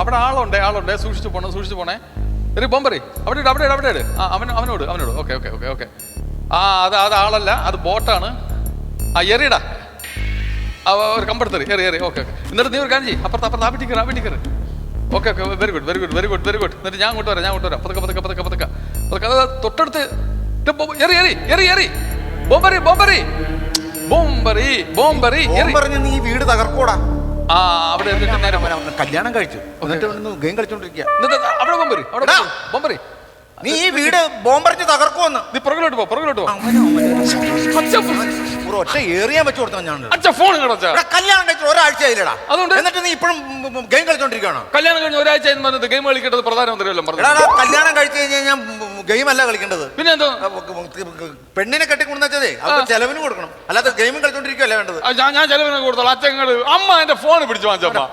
അവിടെ ആളുണ്ട് സൂക്ഷിച്ചു പോണേ ഒരു ബോംബറി അവിടെ അവനോട് ഓക്കെ അത് ആളല്ല, അത് ബോട്ടാണ്. എറിയടാ ഒരു കമ്പെടുത്തറി എറി ഓക്കെ. എന്നിട്ട് നീ ഒരു കാര്യം ചെയ്യും, അപ്പുറത്ത് ആ വീട്ടിക്കറ്. Okay very good. എന്നിട്ട് ഞാൻ അങ്ങോട്ട് വരാം. പതുക്കെ തൊട്ടടുത്ത് എറി ബോംബറി നീ വീട് തകർക്കോടാ. അവിടെ കല്യാണം കഴിച്ചു എന്നിട്ട് ഗെയിം കളിച്ചോണ്ടിരിക്കുക. അവിടെ ബോംബറി നീ ഈ വീട് ബോംബറിഞ്ഞ് തകർക്കുമെന്ന്. നീ പുറകിലോട്ട് പോ. ഒറ്റ ഏറിയാൻ വെച്ചു കൊടുത്ത ഞാൻ ഫോൺ കല്യാണം കഴിച്ചു ഒരാഴ്ച ആയില്ലടാ. അതുകൊണ്ട് എന്നിട്ട് നീ ഇപ്പോഴും ഗെയിം കളിച്ചോണ്ടിരിക്കുകയാണോ? കല്യാണം കഴിഞ്ഞ ഒരാഴ്ച പറഞ്ഞത് ഗെയിം കളിക്കേണ്ടത് പ്രധാനമന്ത്രിയല്ലോ പറഞ്ഞു. കല്യാണം കഴിച്ചു കഴിഞ്ഞാൽ ഞാൻ ഗെയിം അല്ല കളിക്കേണ്ടത്. പിന്നെ എന്തോ പെണ്ണിനെ കെട്ടിക്കൊണ്ടുവച്ചതേ അവർക്ക് ചെലവിന് കൊടുക്കണം, അല്ലാതെ ഗെയിമും കളിച്ചോണ്ടിരിക്കുകയല്ല വേണ്ടത്. ഞാൻ ചെലവിന് കൊടുത്തോളാം. അച്ഛങ്ങൾ അമ്മ എന്റെ ഫോൺ പിടിച്ചു വാങ്ങിച്ചമ്മ.